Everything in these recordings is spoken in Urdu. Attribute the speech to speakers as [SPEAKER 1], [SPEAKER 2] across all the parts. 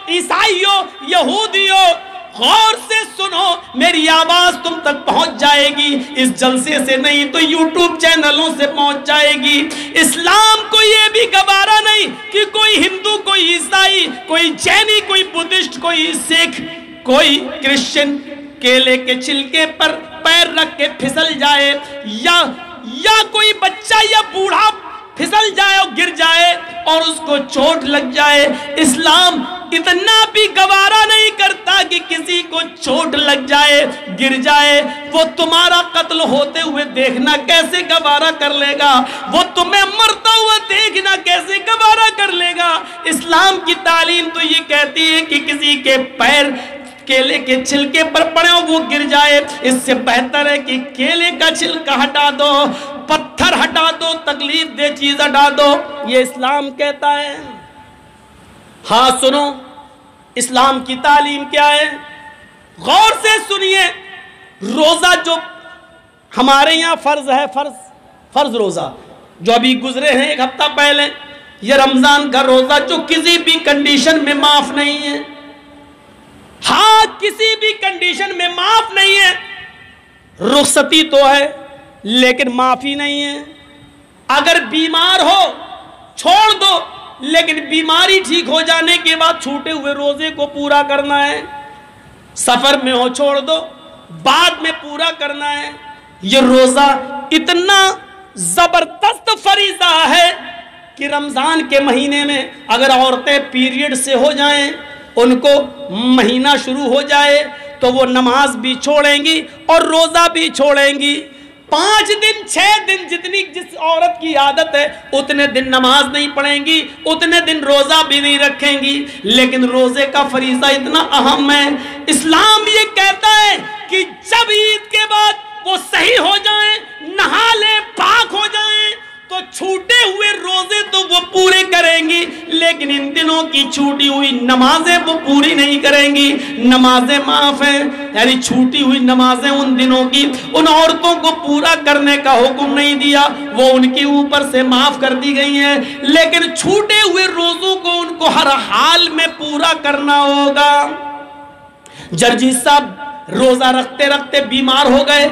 [SPEAKER 1] عیسائیوں، یہودیوں، غور سے سنو، میری آواز تم تک پہنچ جائے گی، اس جلسے سے نہیں تو یوٹیوب چینلوں سے پہنچ جائے گی۔ اسلام کو یہ بھی گوارا نہیں کہ کوئی ہندو، کوئی عیسائی، کوئی جینی، کوئی بدھسٹ، کوئی سکھ، کوئی کرسچن کیلے کے چھلکے پر پیر رکھ کے پھسل جائے، یا کوئی بچہ یا بوڑھا پھسل جائے اور گر جائے اور اس کو چوٹ لگ جائے۔ اسلام اتنا بھی گوارا نہیں کرتا کہ کسی کو چوٹ لگ جائے، گر جائے، وہ تمہارا قتل ہوتے ہوئے دیکھنا کیسے گوارا کر لے گا؟ وہ تمہیں مرتا ہوا دیکھنا کیسے گوارا کر لے گا؟ اسلام کی تعلیم تو یہ کہتی ہے کہ کسی کے پیر کیلے کے چھلکے پر پڑے ہو وہ گر جائے، اس سے بہتر ہے کہ کیلے کا چھلکا ہٹا دو، پتھر ہٹا دو، تکلیف دہ چیز ہٹا دو، یہ اسلام کہتا ہے۔ ہاں سنو، اسلام کی تعلیم کیا ہے؟ غور سے سنیے۔ روزہ جو ہمارے یہاں فرض ہے، فرض روزہ جو ابھی گزرے ہیں ایک ہفتہ پہلے، یہ رمضان کا روزہ جو کسی بھی کنڈیشن میں معاف نہیں ہے۔ ہاں کسی بھی کنڈیشن میں معاف نہیں ہے، رخصتی تو ہے لیکن معافی نہیں ہے۔ اگر بیمار ہو چھوڑ دو، لیکن بیماری ٹھیک ہو جانے کے بعد چھوٹے ہوئے روزے کو پورا کرنا ہے۔ سفر میں ہو چھوڑ دو، بعد میں پورا کرنا ہے۔ یہ روزہ اتنا زبردست فریضہ ہے کہ رمضان کے مہینے میں اگر عورتیں پیریڈ سے ہو جائیں، ان کو مہینہ شروع ہو جائے تو وہ نماز بھی چھوڑیں گی اور روزہ بھی چھوڑیں گی۔ 5 دن 6 دن جس عورت کی عادت ہے اتنے دن نماز نہیں پڑھیں گی، اتنے دن روزہ بھی نہیں رکھیں گی۔ لیکن روزے کا فریضہ اتنا اہم ہے، اسلام یہ کہتا ہے کہ جب عید کے بعد وہ صحیح ہو جائیں، نہا لیں، پاک ہو جائیں، تو چھوٹے ہوئے روزے تو وہ پورے کریں گی، لیکن ان دنوں کی چھوٹی ہوئی نمازیں وہ پوری نہیں کریں گی۔ نمازیں معاف ہیں، یعنی چھوٹی ہوئی نمازیں ان دنوں کی ان عورتوں کو پورا کرنے کا حکم نہیں دیا، وہ ان کے اوپر سے معاف کر دی گئی ہیں، لیکن چھوٹے ہوئے روزوں کو ان کو ہر حال میں پورا کرنا ہوگا۔ جرجی صاحب روزہ رکھتے رکھتے بیمار ہو گئے،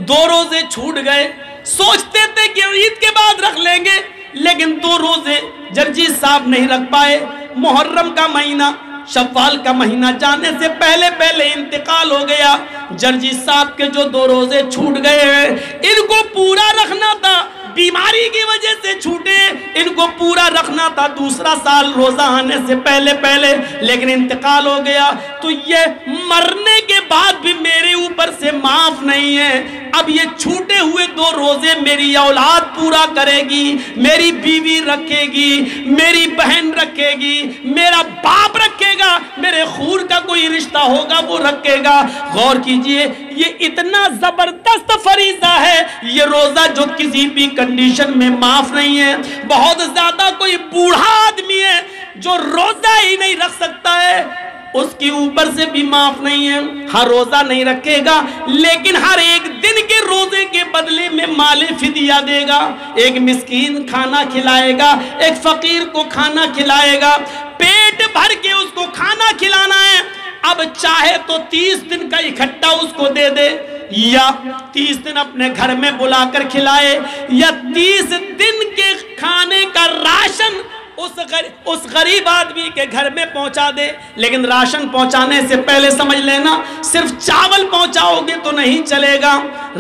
[SPEAKER 1] 2 روزے چھوٹ گئے، سوچتے تھے کہ عید کے بعد رکھ لیں گے، لیکن 2 روزے جرجی صاحب نہیں رکھ پائے۔ محرم کا مہینہ، شوال کا مہینہ جانے سے پہلے انتقال ہو گیا۔ جرجی صاحب کے جو 2 روزے چھوٹ گئے ہیں ان کو پورا رکھنا تھا، بیماری کی وجہ سے چھوٹے، ان کو پورا رکھنا تھا دوسرا سال روزہ آنے سے پہلے، لیکن انتقال ہو گیا۔ تو یہ مرنے کے بعد بھی میرے اوپر سے معاف نہیں ہے۔ اب یہ چھوٹے ہوئے 2 روزے میری اولاد پورا کرے گی، میری بیوی رکھے گی، میری بہن رکھے گی، میرا باپ رکھے گا، میرے خون کا کوئی رشتہ ہوگا وہ رکھے گا۔ غور کیجئے، یہ اتنا زبردست فریضہ ہے یہ روزہ جو کسی بھی کنڈیشن میں معاف نہیں ہے۔ بہت زیادہ کوئی بوڑھا آدمی ہے جو روزہ ہی نہیں رکھ سکتا ہے، اس کی اوپر سے بھی معاف نہیں ہے۔ ہر روزہ نہیں رکھے گا، لیکن ہر ایک دن کے روزے کے بدلے میں مال فدیہ دے گا، ایک مسکین کھانا کھلائے گا، ایک فقیر کو کھانا کھلائے گا، پیٹ بھر کے اس کو کھانا کھلانا ہے۔ اب چاہے تو 30 دن کا اکٹھا اس کو دے دے، یا 30 دن اپنے گھر میں بلا کر کھلائے، یا 30 دن کے کھانے کا راشن اس غریب آدمی کے گھر میں پہنچا دے۔ لیکن راشن پہنچانے سے پہلے سمجھ لینا، صرف چاول پہنچاؤ گے تو نہیں چلے گا،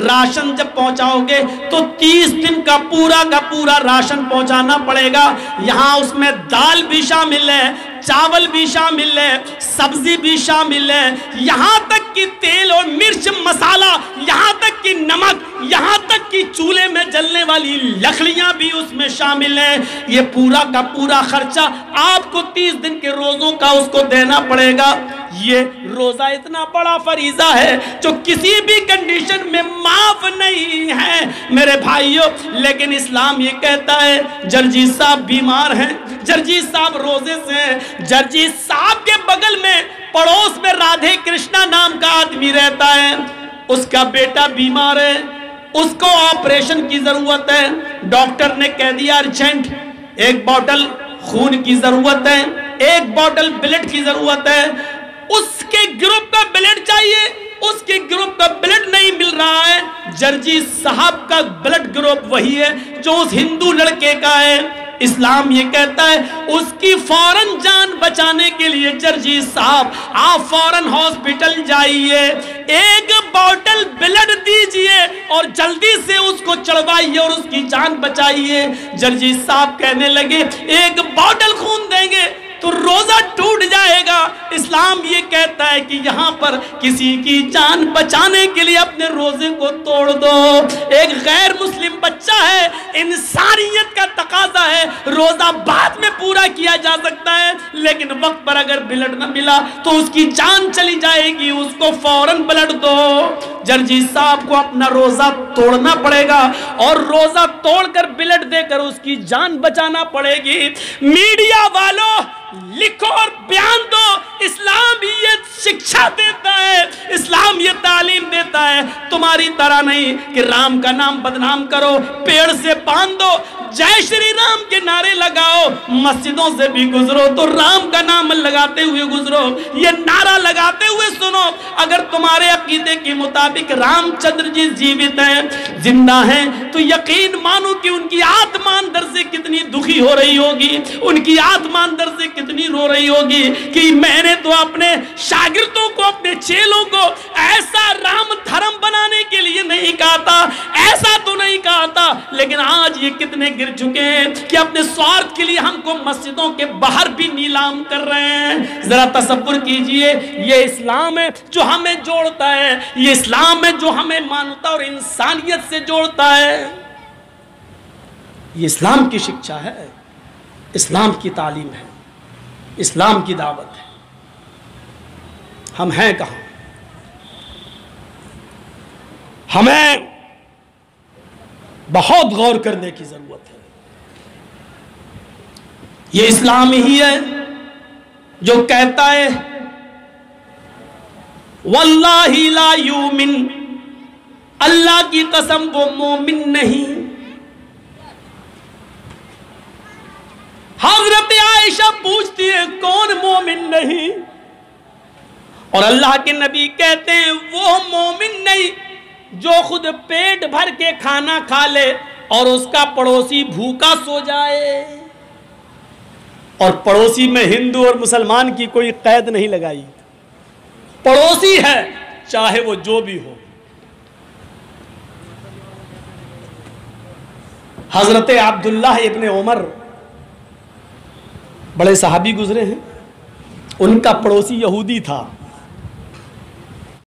[SPEAKER 1] راشن جب پہنچاؤ گے تو 30 دن کا پورا راشن پہنچانا پڑے گا۔ یہاں اس میں دال بھی شامل ہے، چاول بھی شامل ہے، سبزی بھی شامل ہے، یہاں تک کہ تیل اور مرچ مسالہ، یہاں تک کہ نمک، یہاں تک کہ چولہے میں جلنے والی لکڑیاں بھی اس میں شامل ہیں۔ یہ پورا کا پورا خرچہ آپ کو 30 دن کے روزوں کا اس کو دینا پڑے گا۔ یہ روزہ اتنا بڑا فریضہ ہے جو کسی بھی کنڈیشن میں معاف نہیں ہے میرے بھائیوں۔ لیکن اسلام یہ کہتا ہے جرجی صاحب بیمار ہیں، جرجی صاحب روزے سے ہیں، جرجی صاحب کے بغل میں پڑوس میں رادھے کرشنا نام کا آدمی رہتا ہے، اس کا بیٹا بیمار ہے، اس کو آپریشن کی ضرورت ہے، ڈاکٹر نے کہہ دیا ارجنٹ 1 بوتل خون کی ضرورت ہے، ایک بوٹل بلڈ کی ضرورت ہے، اس کے گروپ کا بلڈ چاہیے، اس کے گروپ کا بلڈ نہیں مل رہا ہے، جرجی صاحب کا بلڈ گروپ وہی ہے جو اس ہندو لڑکے کا ہے۔ اسلام یہ کہتا ہے اس کی فوراً جان بچانے کے لیے جرجی صاحب آپ فوراً ہاسپٹل جائیے، ایک بوٹل بلڈ دیجئے اور جلدی سے اس کو چڑھوائیے اور اس کی جان بچائیے۔ جرجی صاحب کہنے لگے ایک بوٹل خون دیں گے تو روزہ ٹوٹ جائے گا۔ اسلام یہ کہتا ہے کہ یہاں پر کسی کی جان بچانے کے لیے اپنے روزے کو توڑ دو۔ ایک غیر مسلم بچہ ہے، انسانیت کا تقاضا ہے، روزہ بعد میں پورا کیا جا سکتا ہے لیکن وقت پر اگر بلڈ نہ ملا تو اس کی جان چلی جائے گی، اس کو فوراً بلڈ دو۔ جرجی صاحب کو اپنا روزہ توڑنا پڑے گا اور روزہ توڑ کر بلڈ دے کر اس کی جان بچانا پڑے گی۔ میڈیا والوں لکھو اور بیان دو، اسلام یہ شکشا دیتا ہے، اسلام یہ تعلیم دیتا ہے، تمہاری طرح نہیں کہ رام کا نام بدنام کرو، پیڑ سے باندھ دو، جے شری رام کے نعرے لگاؤ، مسجدوں سے بھی گزرو تو رام کا نام لگاتے ہوئے گزرو، یہ نعرہ لگاتے ہوئے سنو۔ اگر تمہارے عقیدے کے مطابق رام چندر جی جیوت ہیں، زندہ ہیں، تو یقین مانو کہ ان کی آتما اندر سے کتنی دکھی ہو رہی ہوگی، ان کی آتما اندر سے کتنی رو رہی ہوگی کہ میں نے تو اپنے شاگردوں کو، اپنے چیلوں کو ایسا رام دھرم بنانے کے لیے نہیں کہا تھا، ایسا تو نہیں کہا تھا، لیکن آج یہ کتنے گر چکے ہیں کہ اپنے سوارتھ کے لیے ہم کو مسجدوں کے باہر بھی نیلام کر رہے ہیں۔ ذرا تصور کیجئے، یہ اسلام ہے جو ہمیں جوڑتا ہے، یہ اسلام ہے جو ہمیں مانوتا اور انسانیت سے جوڑتا ہے۔ یہ اسلام کی شکشا ہے، اسلام کی تعلیم ہے، اسلام کی دعوت ہے۔ ہم ہیں کہاں؟ ہمیں بہت غور کرنے کی ضرورت ہے۔ یہ اسلام ہی ہے جو کہتا ہے واللہ لا یؤمن، اللہ کی قسم وہ مومن نہیں۔ حضرت عائشہ پوچھتی ہے کون مومن نہیں؟ اور اللہ کے نبی کہتے ہیں وہ مومن نہیں جو خود پیٹ بھر کے کھانا کھا لے اور اس کا پڑوسی بھوکا سو جائے۔ اور پڑوسی میں ہندو اور مسلمان کی کوئی قید نہیں لگائی، پڑوسی ہے چاہے وہ جو بھی ہو۔ حضرت عبداللہ ابن عمر بڑے صحابی گزرے ہیں، ان کا پڑوسی یہودی تھا،